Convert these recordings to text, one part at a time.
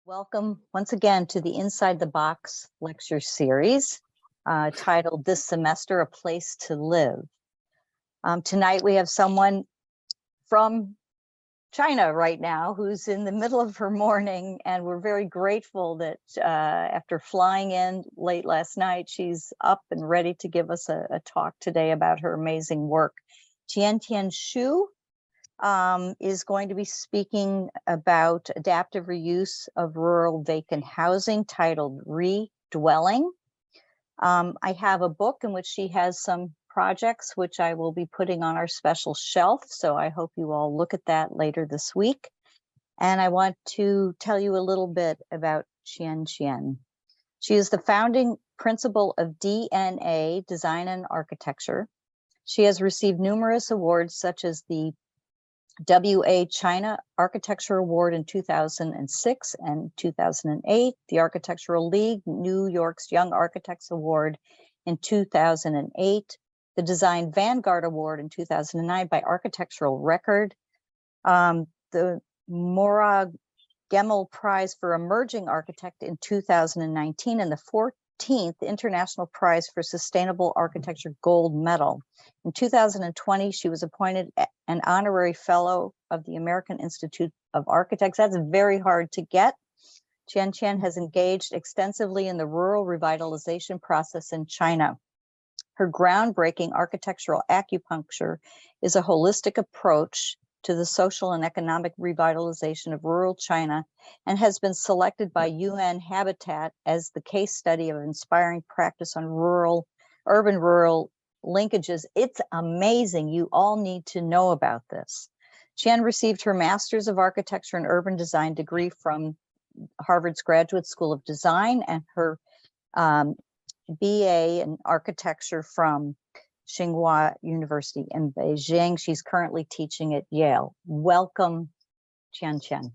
Welcome once again to the Inside the Box lecture series titled This Semester, A Place to Live. Tonight we have someone from China right now who's in the middle of her morning, and we're very grateful that after flying in late last night, she's up and ready to give us a talk today about her amazing work. Tiantian Xu is going to be speaking about adaptive reuse of rural vacant housing titled Redwelling. I have a book in which she has some projects which I will be putting on our special shelf, so I hope you all look at that later this week. And I want to tell you a little bit about Tiantian. She is the founding principal of DNA, Design and Architecture. She has received numerous awards such as the WA China Architecture Award in 2006 and 2008, the Architectural League New York's Young Architects Award in 2008, the Design Vanguard Award in 2009 by Architectural Record, the Morag Gemmell Prize for Emerging Architect in 2019, and the 14th International Prize for Sustainable Architecture Gold Medal. In 2020, she was appointed an honorary fellow of the American Institute of Architects. That's very hard to get. Tiantian has engaged extensively in the rural revitalization process in China. Her groundbreaking architectural acupuncture is a holistic approach to the social and economic revitalization of rural China and has been selected by UN Habitat as the case study of inspiring practice on urban-rural linkages. It's amazing. You all need to know about this. Chen received her Master's of Architecture and Urban Design degree from Harvard's Graduate School of Design and her BA in Architecture from Tsinghua University in Beijing. She's currently teaching at Yale. Welcome, Tiantian.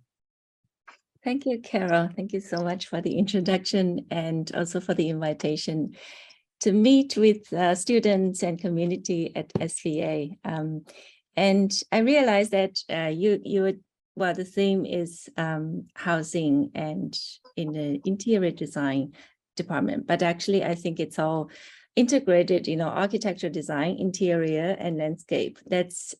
Thank you, Carol. Thank you so much for the introduction and also for the invitation to meet with students and community at SVA. And I realized that the theme is housing and in the interior design department, but actually I think it's all integrated, architecture, design, interior, and landscape. That's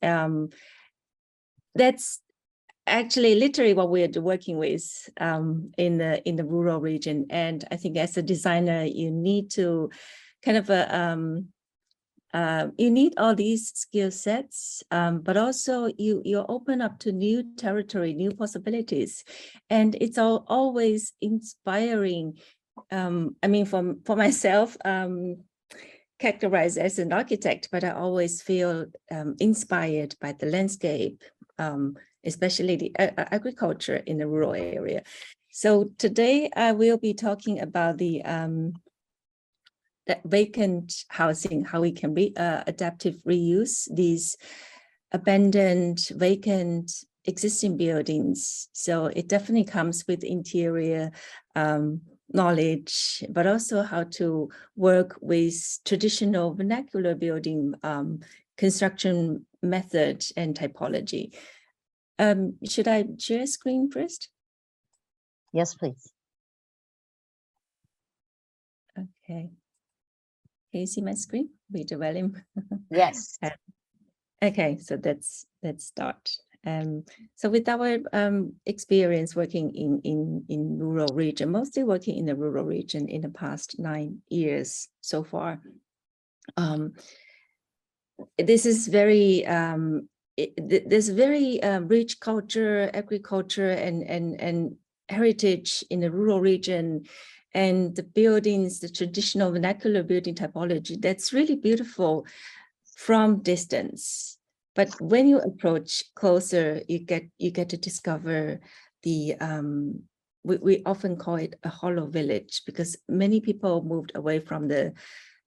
actually literally what we're working with in the rural region. And I think as a designer, you need to kind of you need all these skill sets, but also you open up to new territory, new possibilities, and it's always inspiring. I mean, for myself, characterized as an architect, but I always feel inspired by the landscape, especially the agriculture in the rural area. So today I will be talking about the vacant housing, how we can adaptive reuse these abandoned, vacant, existing buildings. So it definitely comes with interior knowledge, but also how to work with traditional vernacular building construction method and typology. Should I share screen first? Yes, please. Okay. Can you see my screen? With the volume? Yes. Okay, so let's start. So with our experience working in rural region, mostly working in the rural region in the past 9 years so far, this is very there's very rich culture, agriculture, and heritage in the rural region, and the buildings, the traditional vernacular building typology. That's really beautiful from distance. But when you approach closer, you get to discover the we often call it a hollow village, because many people moved away from the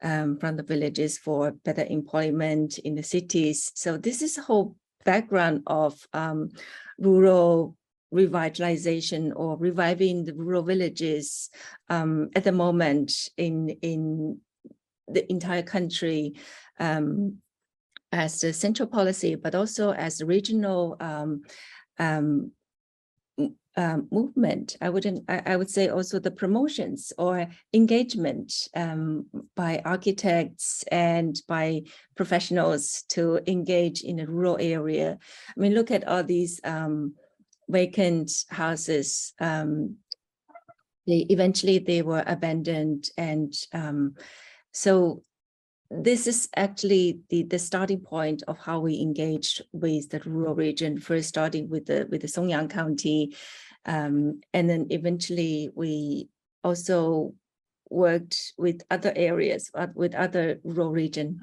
villages for better employment in the cities. So this is the whole background of rural revitalization or reviving the rural villages at the moment in the entire country. As the central policy, but also as the regional movement. I would say also the promotions or engagement by architects and by professionals to engage in a rural area. I mean, look at all these vacant houses. Eventually they were abandoned, and so this is actually the starting point of how we engaged with the rural region, first starting with the Songyang County, and then eventually we also worked with other areas, with other rural region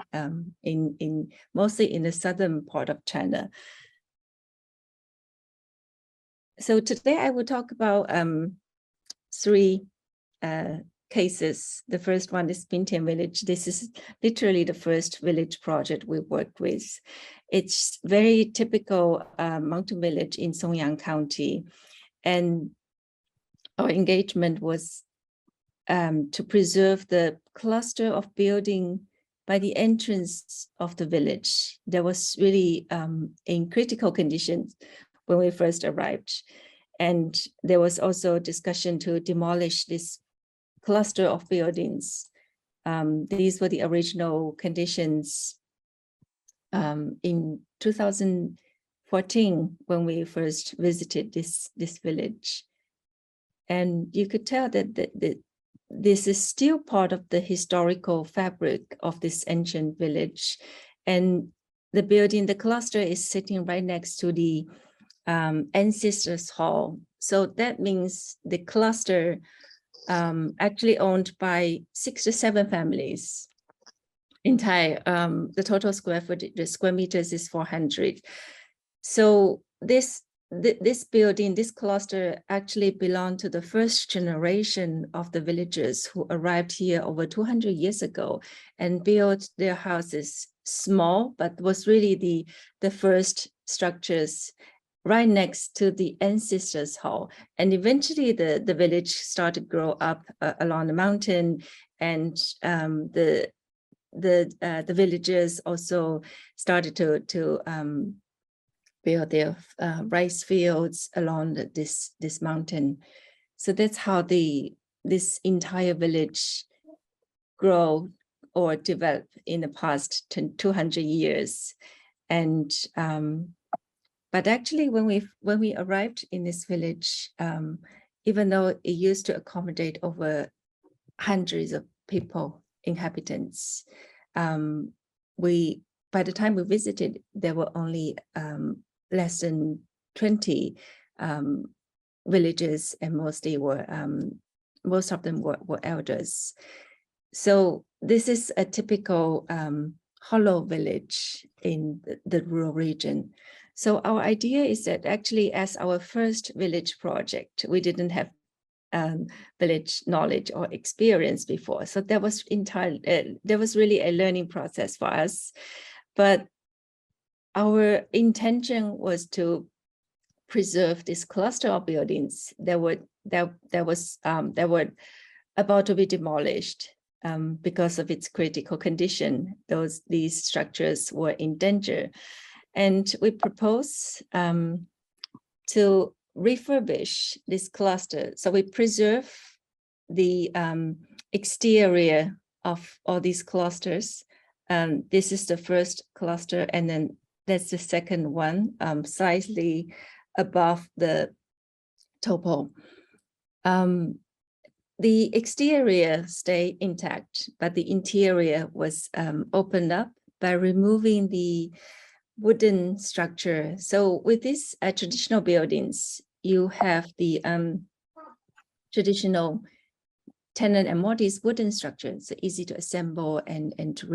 in mostly in the southern part of China. So today I will talk about three cases. The first one is Tiantian Village. This is literally the first village project we worked with. It's very typical mountain village in Songyang County. And our engagement was to preserve the cluster of building by the entrance of the village. That was really in critical conditions when we first arrived. And there was also discussion to demolish this cluster of buildings. These were the original conditions in 2014 when we first visited this village. And you could tell that this is still part of the historical fabric of this ancient village. And the building, the cluster, is sitting right next to the ancestors' hall. So that means the cluster actually owned by 6 to 7 families. The total square meters is 400. So this building, this cluster, actually belonged to the first generation of the villagers who arrived here over 200 years ago and built their houses small, but was really the first structures right next to the ancestors' hall. And eventually the village started to grow up along the mountain, and the villagers also started to build their rice fields along this mountain. So that's how this entire village grew or developed in the past 200 years. And but actually, when we arrived in this village, even though it used to accommodate over hundreds of people, inhabitants, by the time we visited, there were only less than 20 villages, and most of them were elders. So this is a typical hollow village in the rural region. So our idea is that actually, as our first village project, we didn't have village knowledge or experience before. So that was there was really a learning process for us. But our intention was to preserve this cluster of buildings that were about to be demolished because of its critical condition. These structures were in danger. And we propose to refurbish this cluster. So we preserve the exterior of all these clusters. This is the first cluster, and then that's the second one, slightly above the topo. The exterior stayed intact, but the interior was opened up by removing the wooden structure. So with these traditional buildings, you have the traditional tenant and mortise wooden structure. So easy to assemble and to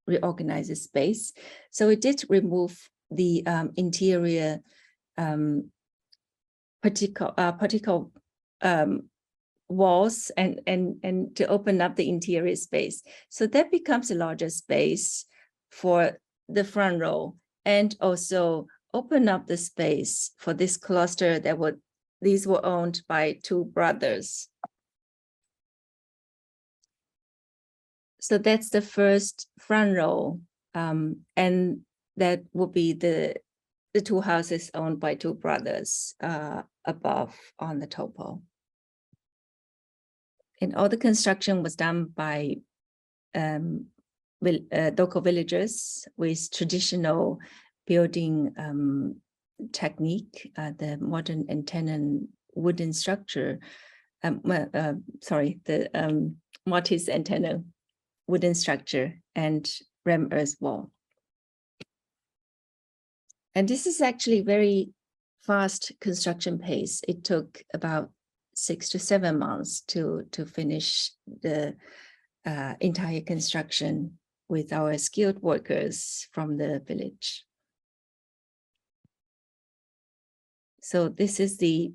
reorganize the space. So we did remove the interior particle walls and to open up the interior space. So that becomes a larger space for the front row, and also open up the space for this cluster these were owned by 2 brothers. So that's the first front row, and that will be the the two houses owned by two brothers above on the topo. And all the construction was done by local villagers with traditional building technique, the modern antenna wooden structure, the mortise antenna wooden structure and ram earth wall. And this is actually very fast construction pace. It took about 6 to 7 months to finish the entire construction with our skilled workers from the village. So this is the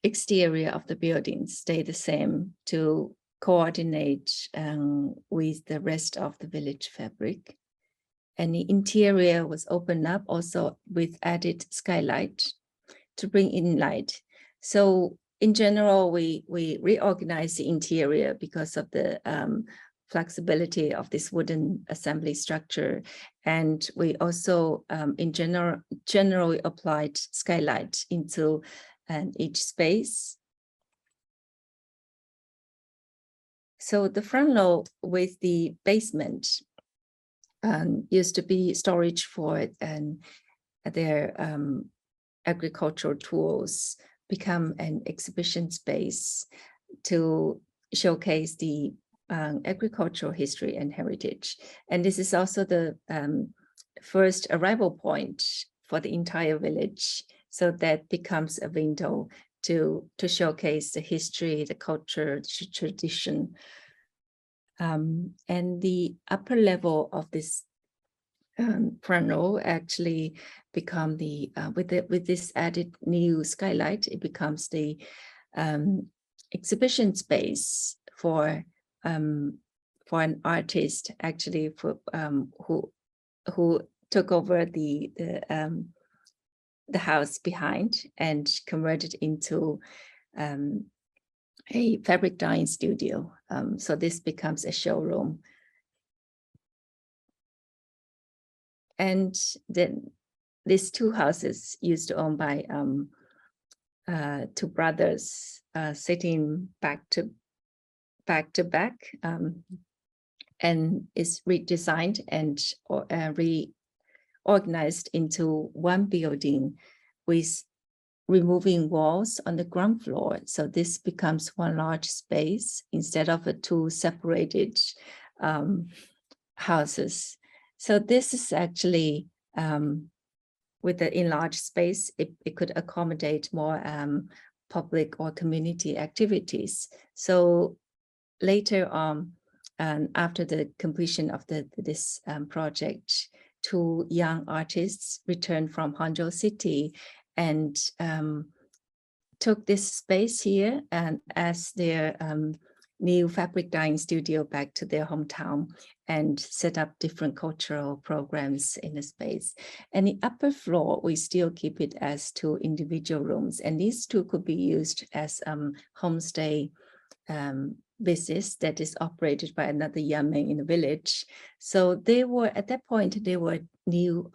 exterior of the building, stay the same to coordinate with the rest of the village fabric. And the interior was opened up also with added skylight to bring in light. So in general, we reorganize the interior because of the flexibility of this wooden assembly structure. And we also, in generally applied skylight into each space. So the front row with the basement used to be storage for their agricultural tools, become an exhibition space to showcase the agricultural history and heritage. And this is also the first arrival point for the entire village. So that becomes a window to showcase the history, the culture, the tradition. And the upper level of this front row actually become the with this added new skylight, it becomes the exhibition space for an artist actually who took over the house behind and converted into a fabric dyeing studio. So this becomes a showroom. And then these two houses used to own by two brothers sitting back to back, and is redesigned and reorganized into one building with removing walls on the ground floor. So this becomes one large space instead of two separated houses. So this is actually, with the enlarged space, it could accommodate more public or community activities. So later on, after the completion of this project, two young artists returned from Hangzhou City and took this space here and as their new fabric dyeing studio back to their hometown and set up different cultural programs in the space. And the upper floor, we still keep it as two individual rooms, and these two could be used as homestay business that is operated by another young man in the village. So they were, at that point, there were new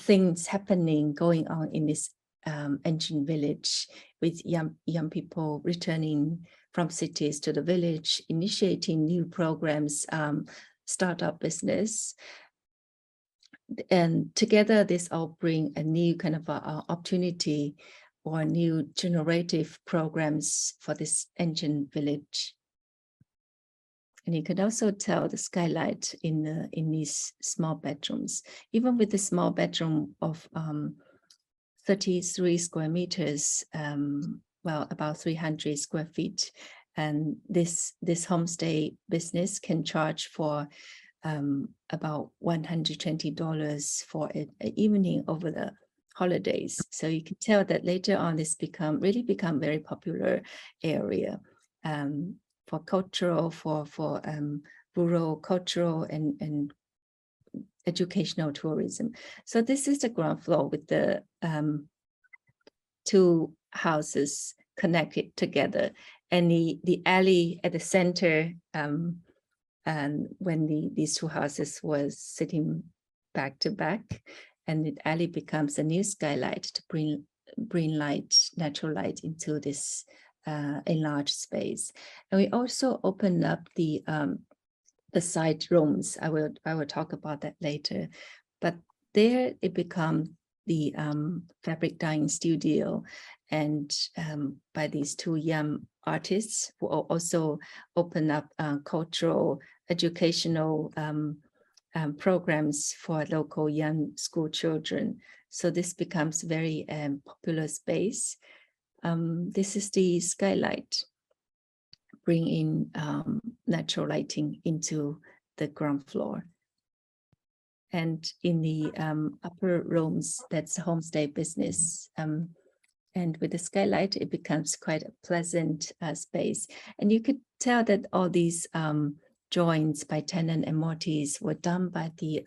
things happening, going on in this ancient village with young people returning from cities to the village, initiating new programs, startup business. And together, this all bring a new kind of opportunity or new generative programs for this ancient village. And you can also tell the skylight in these small bedrooms, even with the small bedroom of 33 square meters, well, about 300 square feet. And this homestay business can charge for about $120 for an evening over the holidays. So you can tell that later on this really become very popular area for cultural, for rural cultural and educational tourism. So this is the ground floor with the two houses connected together, and the alley at the center, and when these two houses was sitting back to back, and it alley becomes a new skylight to bring light, natural light into this enlarged space. And we also open up the side rooms. I will talk about that later, but there it becomes the fabric dyeing studio, and by these two young artists who also open up cultural, educational programs for local young school children. So this becomes very popular space. This is the skylight, bring in natural lighting into the ground floor. And in the upper rooms, that's homestay business. And with the skylight, it becomes quite a pleasant space. And you could tell that all these joints by tenant and mortise were done by the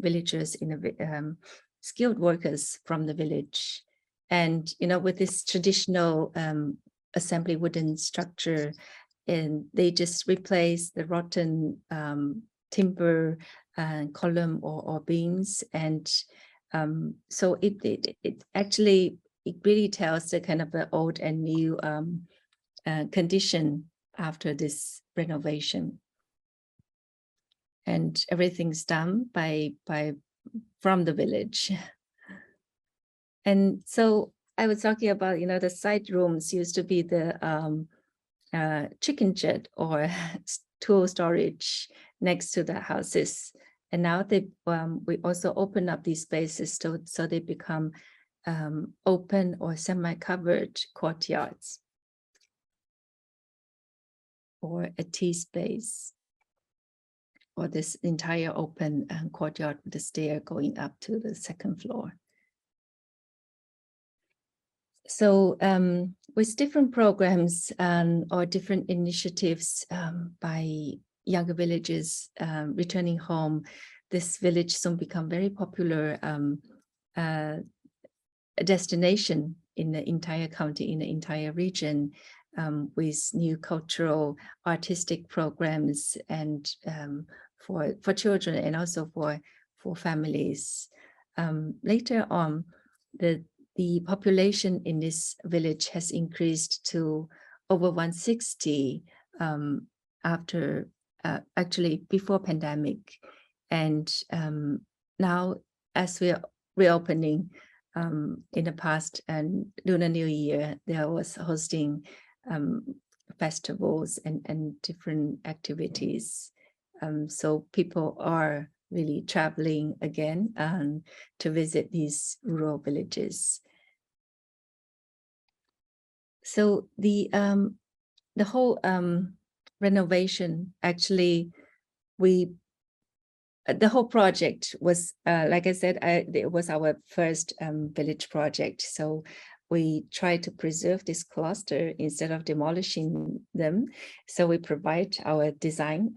villagers, in the skilled workers from the village. And, you know, with this traditional assembly wooden structure, and they just replace the rotten timber column or beams. And so it actually, it really tells the kind of the old and new condition after this renovation. And everything's done from the village. And so I was talking about, you know, the side rooms used to be the chicken shed or tool storage next to the houses. And now we also open up these spaces so they become open or semi-covered courtyards or a tea space, or this entire open courtyard with the stair going up to the second floor. So with different programs or different initiatives by younger villagers returning home, this village soon become very popular a destination in the entire county, in the entire region, with new cultural, artistic programs, and for children and also for families. Later on, the population in this village has increased to over 160 after actually before pandemic, and now as we are reopening in the past and Lunar New Year, there was hosting festivals and different activities. So people are really traveling again to visit these rural villages. So the whole renovation, actually, the whole project was, like I said, it was our first village project. So we try to preserve this cluster instead of demolishing them. So we provide our design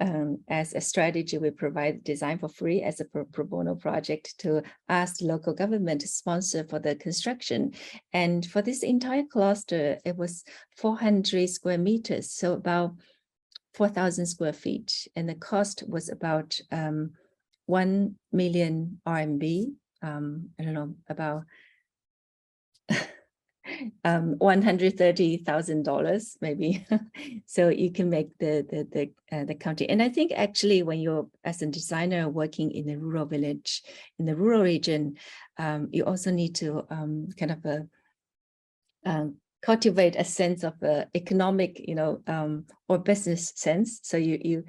as a strategy. We provide design for free as a pro bono project to ask the local government to sponsor for the construction. And for this entire cluster, it was 400 square meters, so about 4,000 square feet. And the cost was about 1 million RMB, I don't know, about $130,000 maybe. So you can make the county. And I think actually when you're, as a designer, working in a rural village, in the rural region, you also need to kind of cultivate a sense of economic, you know, or business sense. So you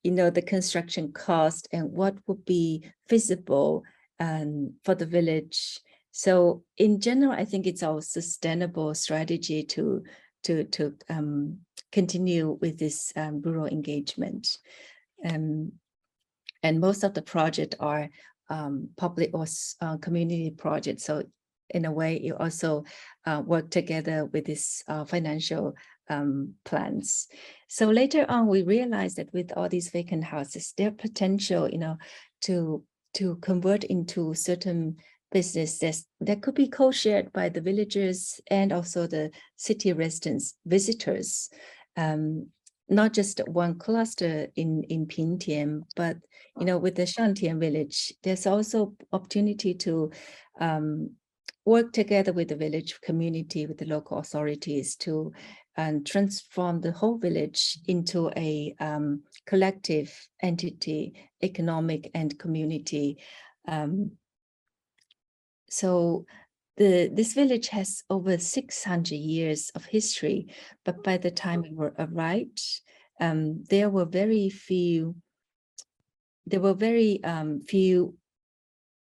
know the construction cost and what would be feasible for the village. So in general, I think it's our sustainable strategy to continue with this rural engagement. And most of the projects are public or community projects. So in a way, you also work together with this financial plans. So later on, we realized that with all these vacant houses, their potential, you know, to convert into certain businesses that could be co-shared by the villagers and also the city residents, visitors. not just one cluster in Pingtian, but with the Shantian village, there's also opportunity to work together with the village community, with the local authorities to transform the whole village into a collective entity, economic and community. So this village has over 600 years of history, but by the time we were arrived, there were very few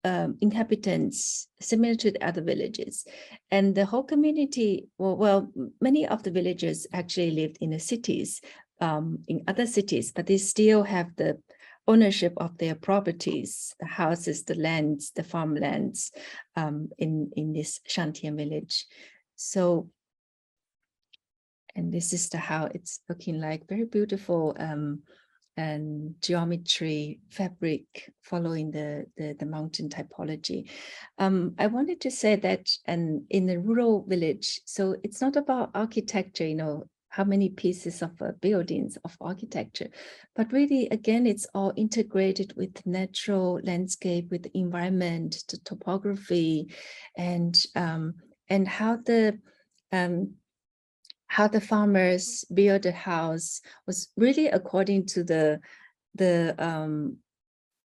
inhabitants, similar to the other villages. And the whole community, well, many of the villagers actually lived in the cities, in other cities, but they still have the ownership of their properties, the houses, the lands, the farmlands in this Shantian village. So, and this is how it's looking like, very beautiful and geometry fabric following the mountain typology. I wanted to say that in the rural village, so it's not about architecture, how many pieces of buildings of architecture, but really, again, it's all integrated with natural landscape, with the environment, the topography, and how the farmers build a house was really according to the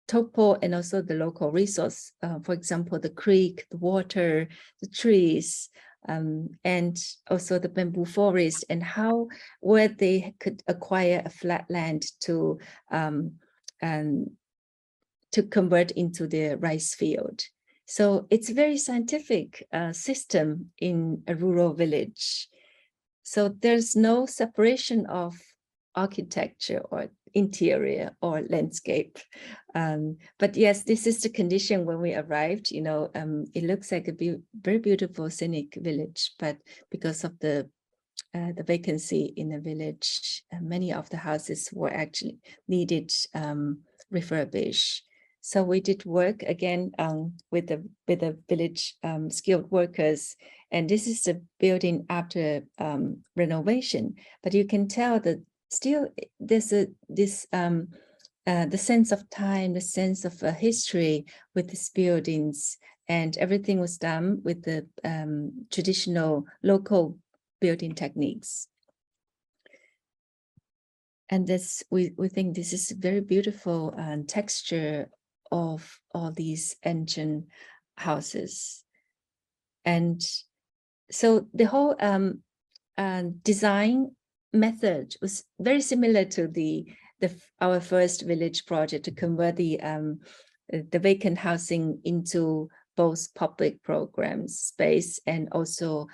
topo and also the local resource. For example, the creek, the water, the trees, and also the bamboo forest, and where they could acquire a flat land to convert into their rice field. So it's a very scientific system in a rural village. So there's no separation of architecture or interior or landscape. But yes, this is the condition when we arrived. It looks like a very beautiful scenic village, but because of the vacancy in the village, many of the houses were actually needed refurbished. So we did work again with the village skilled workers, and this is the building after renovation. But you can tell that still there's the sense of time, the sense of history with these buildings, and everything was done with the traditional local building techniques. And this, we think this is very beautiful texture of all these ancient houses. And so the whole design method was very similar to our first village project to convert the vacant housing into both public programs space and also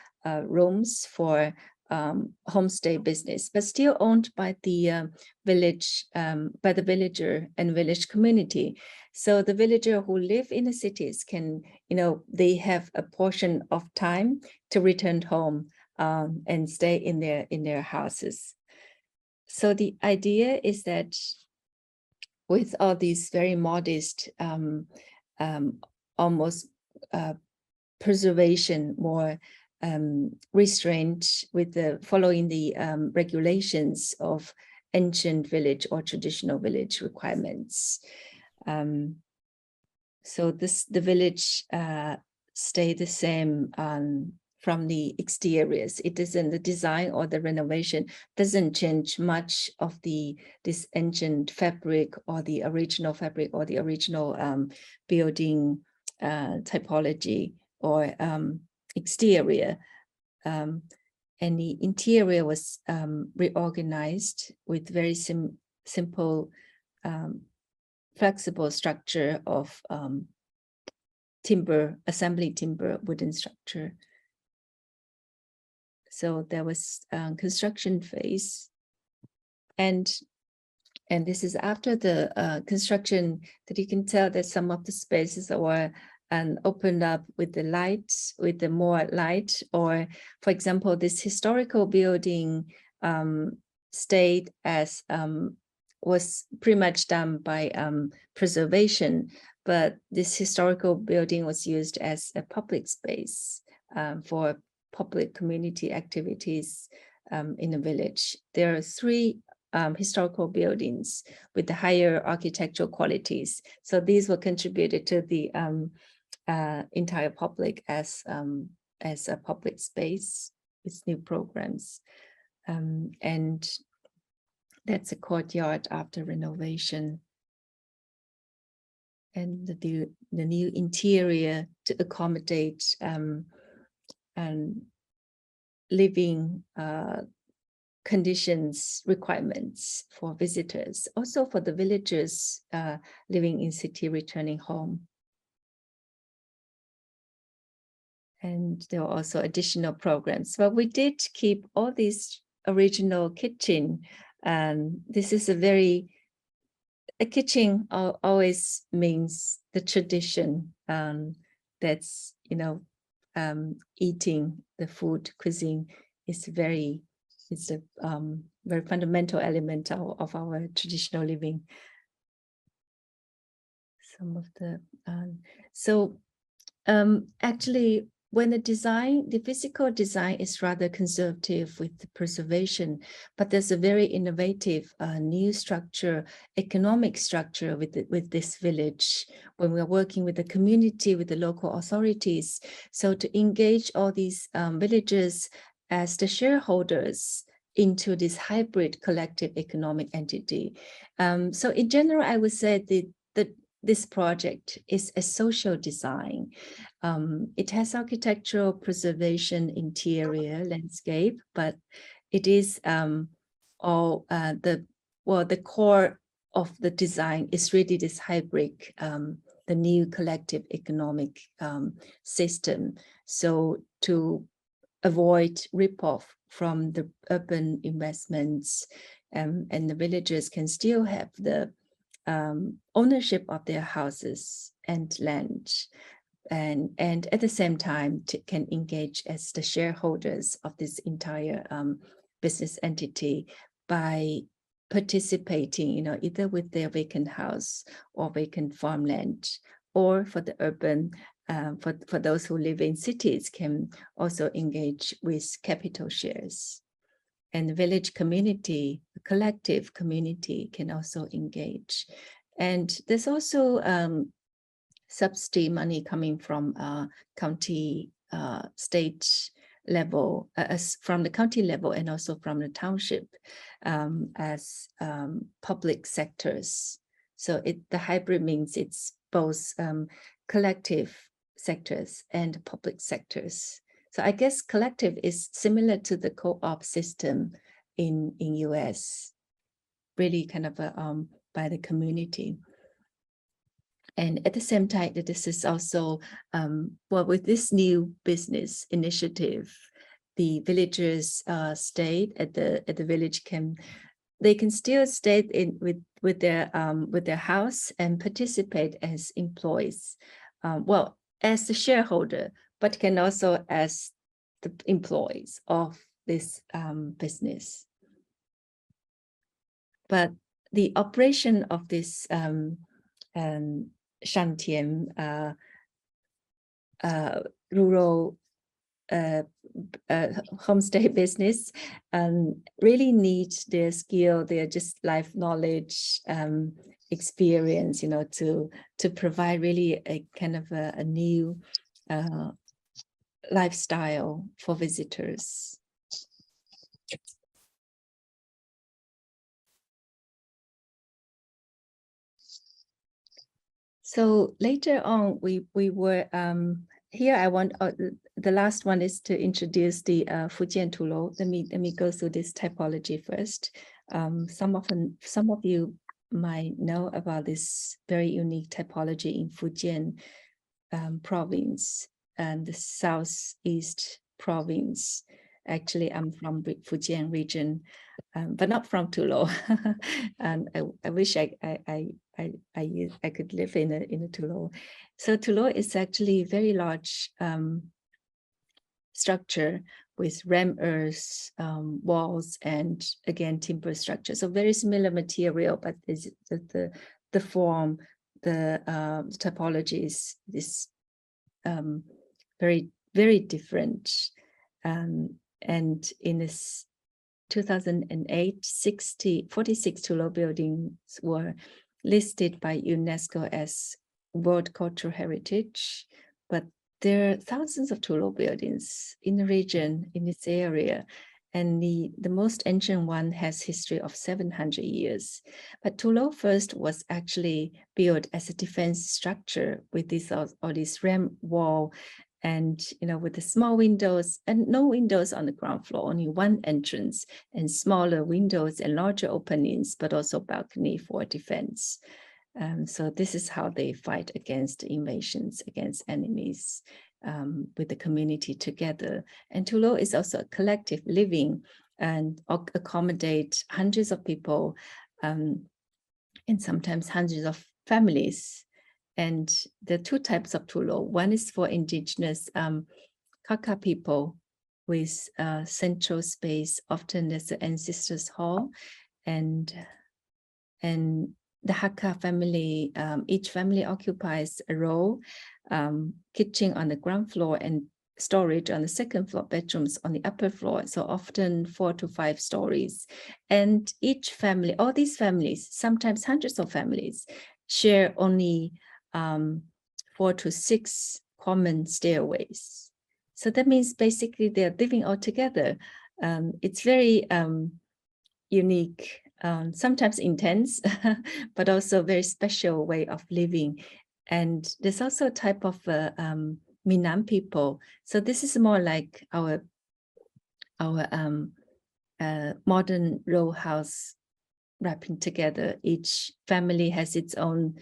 rooms for homestay business, but still owned by the village, by the villager and village community. So the villager who live in the cities can, they have a portion of time to return home and stay in their houses. So the idea is that with all these very modest, almost preservation, more restraint with following the regulations of ancient village or traditional village requirements. So the village stayed the same from the exteriors. It isn't the design or the renovation doesn't change much of this ancient fabric or the original fabric or the original building typology or exterior. And the interior was reorganized with very simple flexible structure of assembly timber, wooden structure. So there was construction phase, and this is after the construction that you can tell that some of the spaces were opened up with the lights, with the more light, or for example, this historical building stayed as was pretty much done by preservation, but this historical building was used as a public space for public community activities in the village. There are 3 historical buildings with the higher architectural qualities. So these were contributed to the entire public as a public space with new programs. And that's a courtyard after renovation. And the new interior to accommodate living conditions, requirements for visitors, also for the villagers living in city returning home. And there were also additional programs, but we did keep all these original kitchen. This is a kitchen always means the tradition that's, eating the food cuisine is it's a very fundamental element of our traditional living. Some of the, actually, when the physical design is rather conservative with the preservation, but there's a very innovative new structure, economic structure with this village, when we're working with the community, with the local authorities. So to engage all these villagers as the shareholders into this hybrid collective economic entity. So in general, I would say that this project is a social design. It has architectural preservation, interior, landscape, but it is the core of the design is really this hybrid, the new collective economic system. So to avoid rip-off from the urban investments, and the villagers can still have the ownership of their houses and land, and at the same time can engage as the shareholders of this entire business entity by participating, either with their vacant house or vacant farmland, or for the urban, for those who live in cities can also engage with capital shares. And the village community, the collective community can also engage. And there's also subsidy money coming from county, state level, from the county level and also from the township as public sectors. So the hybrid means it's both collective sectors and public sectors. So I guess collective is similar to the co-op system in US, really kind of by the community. And at the same time, that this is also, with this new business initiative, the villagers stayed at the village they can still stay in with their house and participate as employees, as the shareholder, but can also as the employees of this business. But the operation of this Tiantian rural homestay business really need their skill, their just life knowledge, experience, to provide really a kind of a new lifestyle for visitors. So later on, we were here. I want the last one is to introduce the Fujian Tulo. Let me go through this typology first. Some of you might know about this very unique typology in Fujian province and the southeast province. Actually, I'm from Fujian region, but not from Tulo. And I wish I could live in a Tulo. So Tulo is actually a very large structure with ram earth walls and again timber structure. So very similar material, but the form, the typology is very, very different. And in this 2008, 46 Tullow buildings were listed by UNESCO as World Cultural Heritage, but there are thousands of Tullow buildings in the region, in this area, and the most ancient one has history of 700 years. But Tullow first was actually built as a defense structure with this all this ram wall, and with the small windows and no windows on the ground floor, only one entrance and smaller windows and larger openings, but also balcony for defense. So this is how they fight against invasions, against enemies, with the community together. And Tullow is also a collective living and accommodate hundreds of people, and sometimes hundreds of families. And the two types of Tullow, one is for indigenous Kaka people with central space, often as the ancestors' hall, and the Hakka family, each family occupies a row, kitchen on the ground floor and storage on the second floor, bedrooms on the upper floor. So often 4 to 5 stories. And each family, all these families, sometimes hundreds of families, share only 4 to 6 common stairways. So that means basically they're living all together. It's very unique, sometimes intense, but also very special way of living. And there's also a type of Minam people. So this is more like our modern row house wrapping together. Each family has its own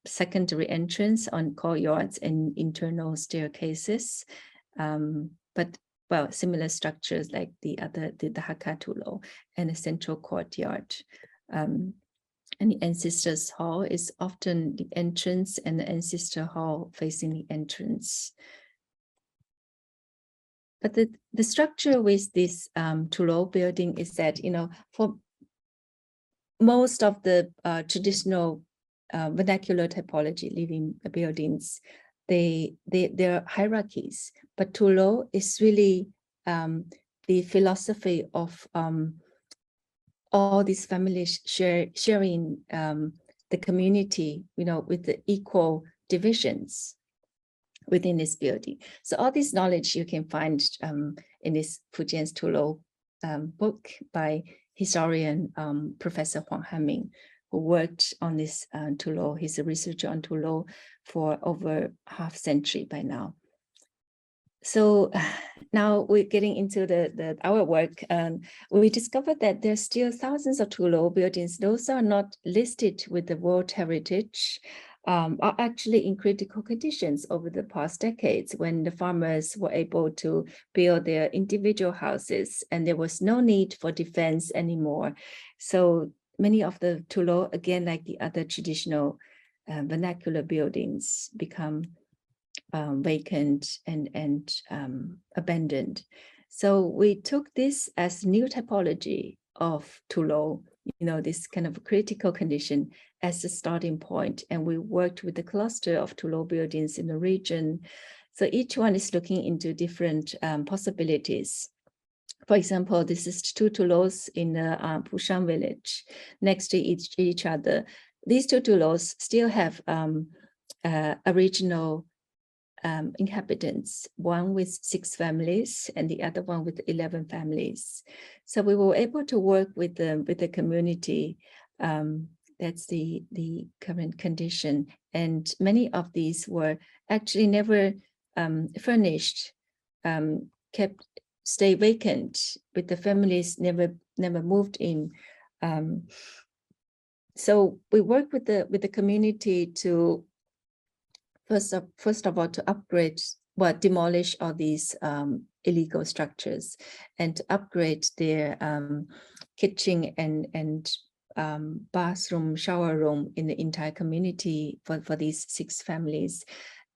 secondary entrance on courtyards and internal staircases, but well, similar structures like the Hakka Tullow, and a central courtyard. And the ancestors' hall is often the entrance, and the ancestor hall facing the entrance. But the structure with this Tullow building is that, for most of the traditional vernacular typology living buildings, there are hierarchies, but Tullow is really the philosophy of all these families sharing the community, with the equal divisions within this building. So all this knowledge you can find in this Fujian's Tullow book by historian Professor Huang Hanming, who worked on this Tullow. He's a researcher on Tullow for over half century by now. So now we're getting into our work. We discovered that there's still thousands of Tullow buildings. Those are not listed with the World Heritage, are actually in critical conditions over the past decades, when the farmers were able to build their individual houses and there was no need for defense anymore. So many of the Tullow, again, like the other traditional vernacular buildings, become vacant and abandoned. So we took this as new typology of Tullow, this kind of critical condition, as a starting point. And we worked with the cluster of Tullow buildings in the region. So each one is looking into different possibilities. For example, this is 2 Tullows in the Pushang village next to each other. These 2 Tullows still have original inhabitants, one with 6 families and the other one with 11 families. So we were able to work with the community. That's the current condition. And many of these were actually never furnished, stay vacant, with the families never moved in. So we work with the community to first of all to upgrade, demolish all these illegal structures, and to upgrade their kitchen and bathroom, shower room in the entire community for these 6 families.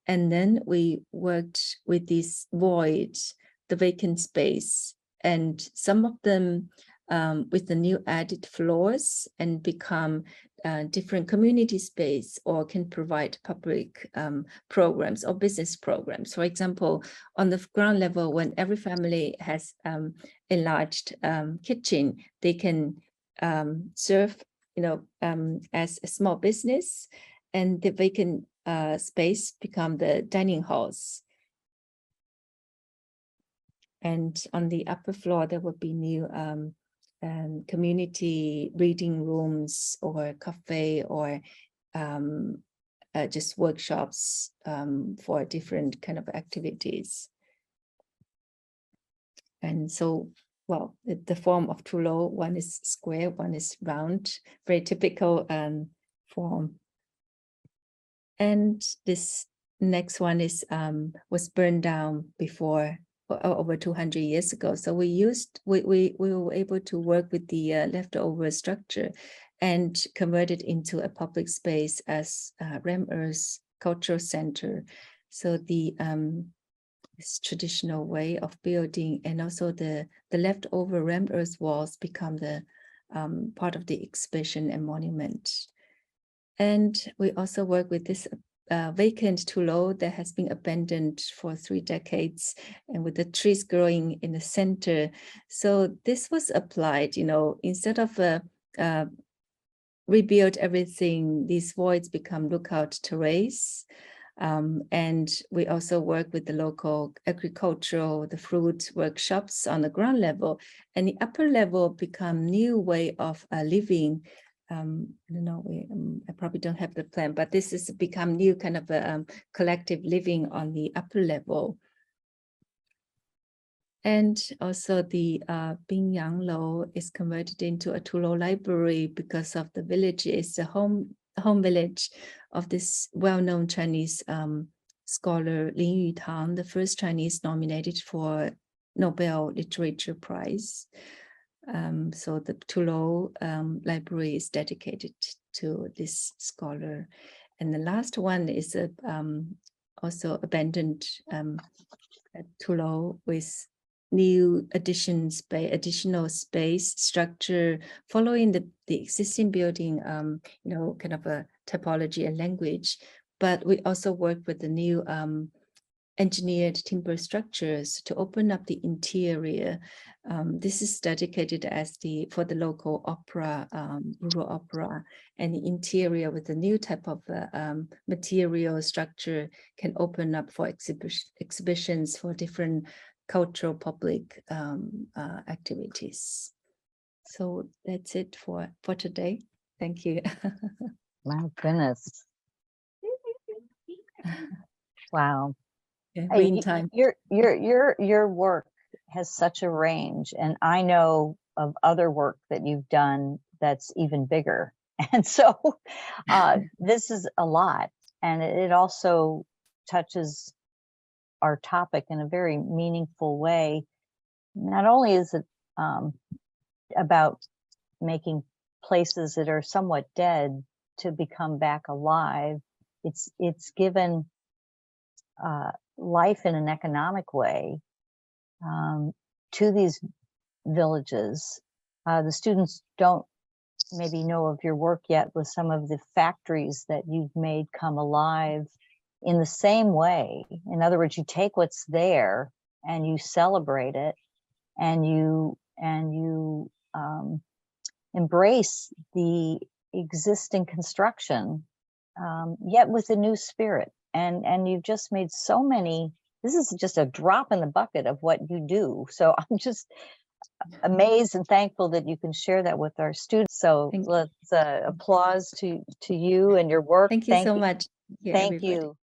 And then we worked with this void, the vacant space, and some of them with the new added floors, and become different community space or can provide public programs or business programs. For example, on the ground level, when every family has enlarged kitchen, they can serve, as a small business, and the vacant space become the dining halls. And on the upper floor, there will be new community reading rooms or cafe or just workshops for different kind of activities. And so, well, the form of Tulo, one is square, one is round, very typical form. And this next one is was burned down before, over 200 years ago. So we were able to work with the leftover structure and convert it into a public space as Ramers Cultural Center. So the this traditional way of building, and also the leftover Ramers walls become the part of the exhibition and monument. And we also work with this vacant Tulo that has been abandoned for 3 decades, and with the trees growing in the center. So this was applied, instead of rebuild everything, these voids become lookout terrace. And we also work with the local agricultural, the fruit workshops on the ground level, and the upper level become new way of living. I don't know, I probably don't have the plan, but this has become new kind of a collective living on the upper level. And also the Bingyang Lo is converted into a Tulo library because of the village is the home village of this well-known Chinese scholar Lin Yutang, the first Chinese nominated for Nobel Literature Prize. So the Tulo library is dedicated to this scholar. And the last one is also abandoned Tulo with new additional space structure following the existing building, kind of a typology and language. But we also work with the new engineered timber structures to open up the interior. This is dedicated for the local opera, rural opera, and the interior with the new type of material structure can open up for exhibitions for different cultural public activities. So that's it for today. Thank you. My goodness. Wow. Meantime, your work has such a range, and I know of other work that you've done that's even bigger. And so this is a lot, and it also touches our topic in a very meaningful way. Not only is it about making places that are somewhat dead to become back alive, it's given life in an economic way to these villages. The students don't maybe know of your work yet with some of the factories that you've made come alive in the same way. In other words, you take what's there and you celebrate it, and you embrace the existing construction, yet with a new spirit. And you've just made so many. This is just a drop in the bucket of what you do. So I'm just amazed and thankful that you can share that with our students. So let's applause to you and your work. Thank you so much. Thank you.